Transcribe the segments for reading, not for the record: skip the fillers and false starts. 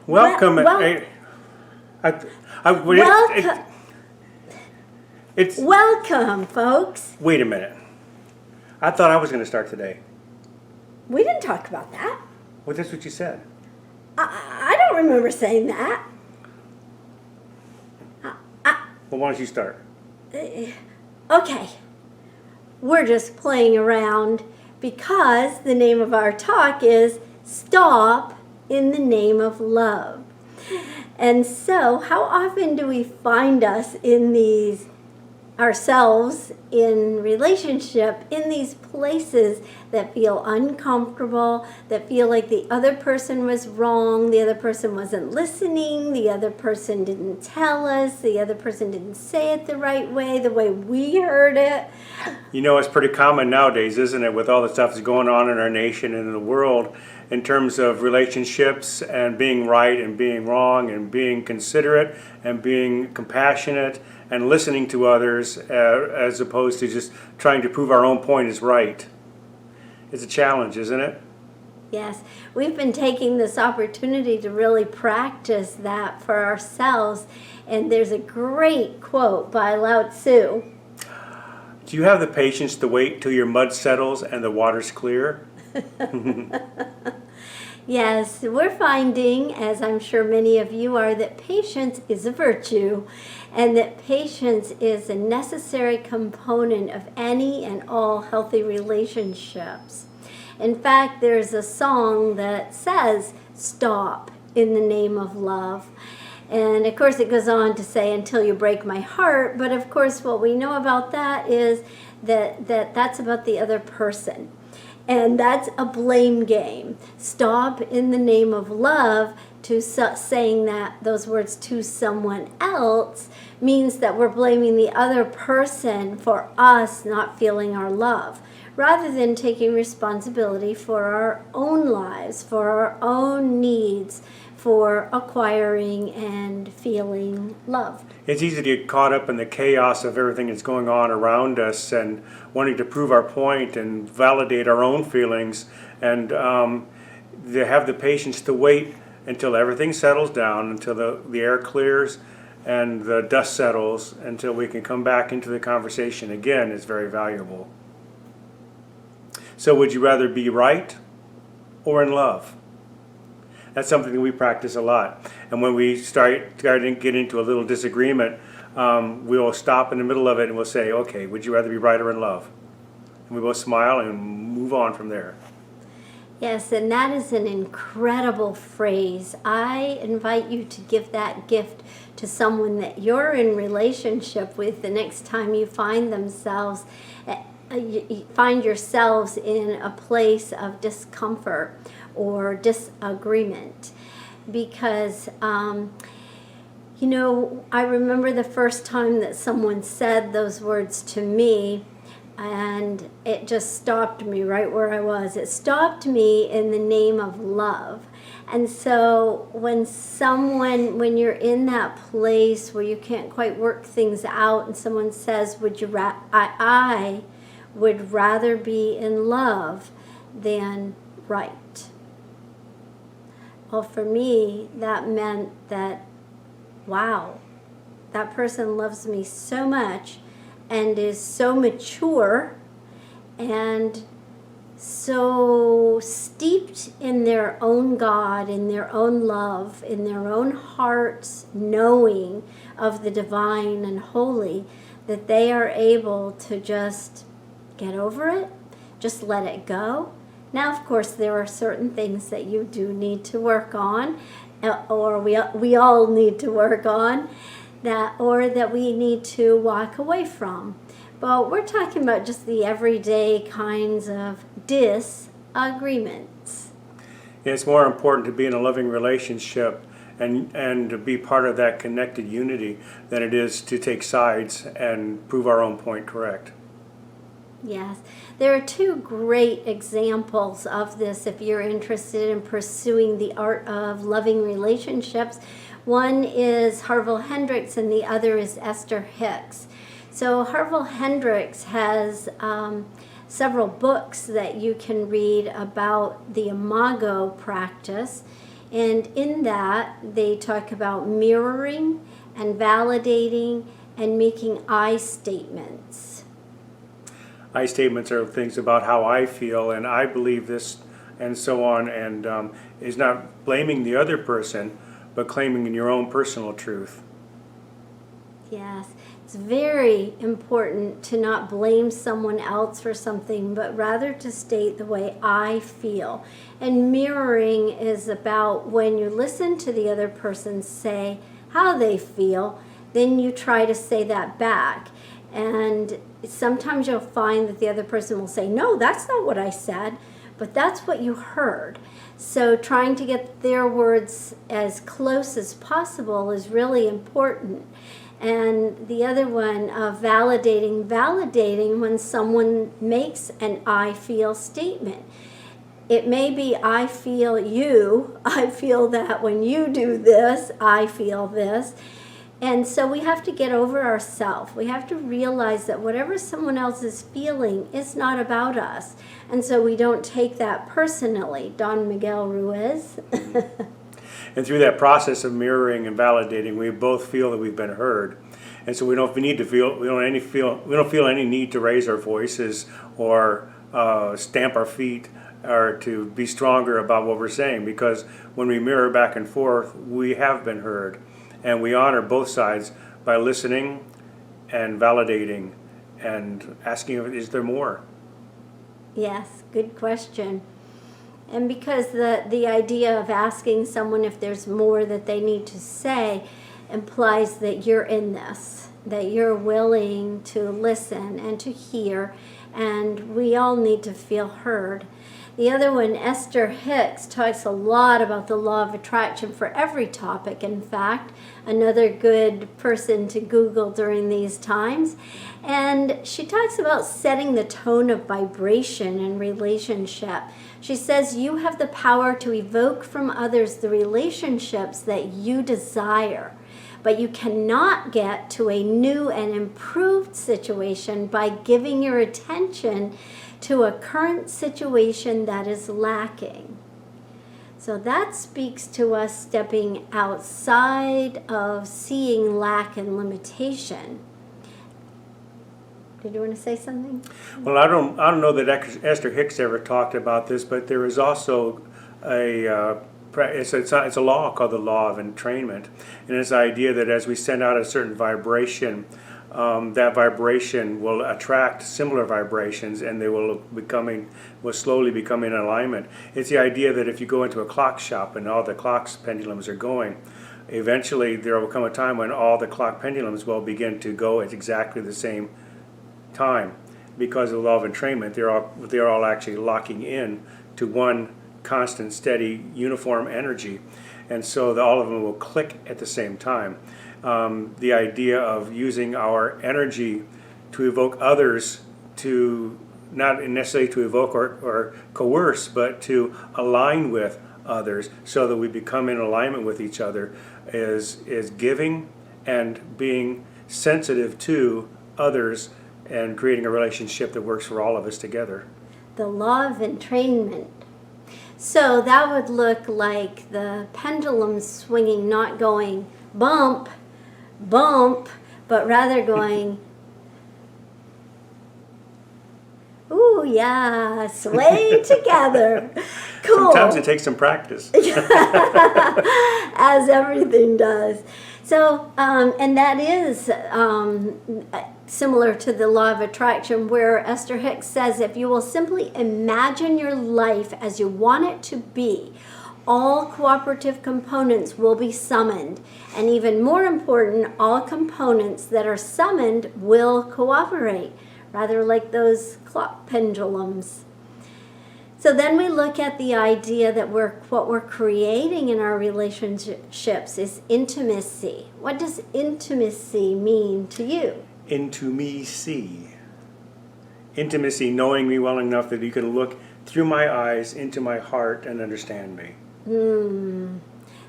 Welcome. Welcome, It's. welcome, folks. Wait a minute. I thought I was going to start today. We didn't talk about that. Well, that's what you said. I don't remember saying that. Well, why don't you start? Okay, we're just playing around because the name of our talk is Stop in the Name of Love. And so, how often do we find us in these, ourselves in relationship, in these places that feel uncomfortable, that feel like the other person was wrong, the other person wasn't listening, the other person didn't tell us, the other person didn't say it the right way, the way we heard it. You know, it's pretty common nowadays, isn't it, with all the stuff that's going on in our nation and in the world in terms of relationships and being right and being wrong and being considerate and being compassionate and listening to others as opposed to just trying to prove our own point is right. It's a challenge, isn't it? Yes, we've been taking this opportunity to really practice that for ourselves. And there's a great quote by Lao Tzu. Do you have the patience to wait till your mud settles and the water's clear? Yes, we're finding, as I'm sure many of you are, that patience is a virtue and that patience is a necessary component of any and all healthy relationships. In fact, there's a song that says, "Stop in the name of love." And of course it goes on to say, "Until you break my heart." But of course what we know about that is that's about the other person. And that's a blame game. Stop in the name of love, to saying that those words to someone else means that we're blaming the other person for us not feeling our love, rather than taking responsibility for our own lives, for our own needs, for acquiring and feeling love. It's easy to get caught up in the chaos of everything that's going on around us and wanting to prove our point and validate our own feelings, and to have the patience to wait until everything settles down, until the air clears and the dust settles, until we can come back into the conversation again is very valuable. So would you rather be right or in love? That's something that we practice a lot. And when we start to get into a little disagreement, we will stop in the middle of it and we'll say, okay, would you rather be right or in love? And we both smile and move on from there. Yes, and that is an incredible phrase. I invite you to give that gift to someone that you're in relationship with the next time you find yourselves in a place of discomfort or disagreement. Because, I remember the first time that someone said those words to me, and it just stopped me right where I was. It stopped me in the name of love. And so when you're in that place where you can't quite work things out and someone says, I would rather be in love than right. Well, for me, that meant that, wow, that person loves me so much and is so mature and so steeped in their own God, in their own love, in their own hearts, knowing of the divine and holy, that they are able to just get over it, just let it go. Now, of course, there are certain things that you do need to work on, or we all need to work on, or that we need to walk away from. But we're talking about just the everyday kinds of disagreements. It's more important to be in a loving relationship and to be part of that connected unity than it is to take sides and prove our own point correct. Yes, there are two great examples of this if you're interested in pursuing the art of loving relationships. One is Harville Hendricks and the other is Esther Hicks. So Harville Hendricks has several books that you can read about the Imago practice. And in that, they talk about mirroring and validating and making I statements. I statements are things about how I feel and I believe this and so on, and is not blaming the other person, but claiming in your own personal truth. Yes, it's very important to not blame someone else for something, but rather to state the way I feel. And mirroring is about when you listen to the other person say how they feel, then you try to say that back. And sometimes you'll find that the other person will say, no, that's not what I said, but that's what you heard. So trying to get their words as close as possible is really important. And the other one, validating when someone makes an I feel statement. It may be I feel you, I feel that when you do this, I feel this. And so we have to get over ourselves. We have to realize that whatever someone else is feeling is not about us. And so we don't take that personally. Don Miguel Ruiz. And through that process of mirroring and validating, we both feel that we've been heard. And so we don't feel any need to raise our voices or stamp our feet or to be stronger about what we're saying, because when we mirror back and forth, we have been heard. And we honor both sides by listening and validating and asking, is there more? Yes, good question. And because the idea of asking someone if there's more that they need to say implies that you're in this, that you're willing to listen and to hear, and we all need to feel heard. The other one, Esther Hicks, talks a lot about the law of attraction for every topic, in fact. Another good person to Google during these times. And she talks about setting the tone of vibration in relationship. She says you have the power to evoke from others the relationships that you desire. But you cannot get to a new and improved situation by giving your attention to a current situation that is lacking. So that speaks to us stepping outside of seeing lack and limitation. Did you want to say something? Well, I don't know that Esther Hicks ever talked about this, but there is also it's a law called the law of entrainment, and it's the idea that as we send out a certain vibration, that vibration will attract similar vibrations, and they will slowly become in alignment. It's the idea that if you go into a clock shop and all the clocks pendulums are going, eventually there will come a time when all the clock pendulums will begin to go at exactly the same time, because of the law of entrainment. They're all actually locking in to one constant, steady, uniform energy, and so all of them will click at the same time. The idea of using our energy to evoke others, to not necessarily to evoke or coerce, but to align with others so that we become in alignment with each other, is giving and being sensitive to others and creating a relationship that works for all of us together. The law of entrainment. So that would look like the pendulum swinging, not going bump, bump, but rather going, ooh, yeah, sway together. Cool. Sometimes it takes some practice. As everything does. So, and that is similar to the law of attraction, where Esther Hicks says, if you will simply imagine your life as you want it to be, all cooperative components will be summoned. And even more important, all components that are summoned will cooperate, rather like those clock pendulums. So then we look at the idea that what we're creating in our relationships is intimacy. What does intimacy mean to you? Intimacy. Intimacy, knowing me well enough that you can look through my eyes into my heart and understand me.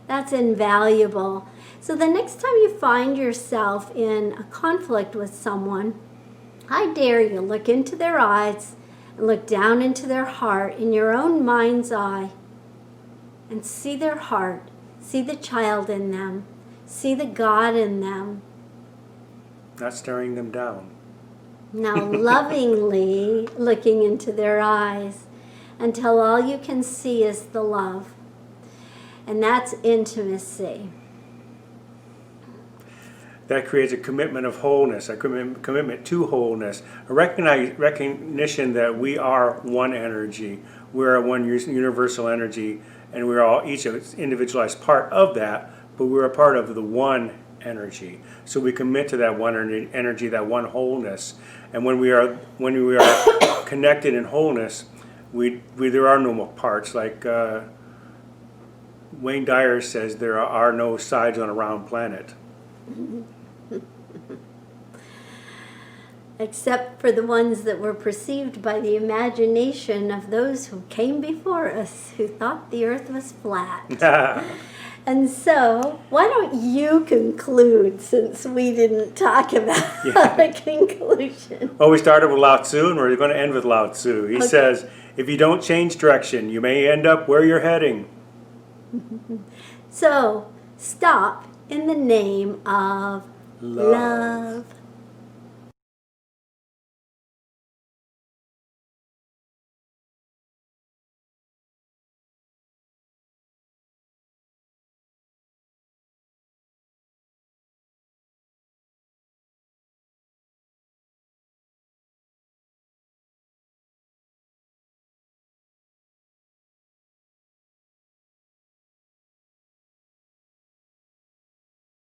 That's invaluable. So the next time you find yourself in a conflict with someone, I dare you look into their eyes and look down into their heart in your own mind's eye. and see their heart, see the child in them, see the God in them. Not staring them down. Now lovingly looking into their eyes until all you can see is the love. And that's intimacy. That creates a commitment of wholeness, a commitment to wholeness, a recognition that we are one energy. We're one universal energy, and we're all each an individualized part of that, but we're a part of the one energy. So we commit to that one energy, that one wholeness. And when we are connected in wholeness, there are no more parts. Like Wayne Dyer says, there are no sides on a round planet. Except for the ones that were perceived by the imagination of those who came before us, who thought the earth was flat. And so, why don't you conclude, since we didn't talk about a conclusion? Well, we started with Lao Tzu, and we're going to end with Lao Tzu. He says, if you don't change direction, you may end up where you're heading. So, stop in the name of love.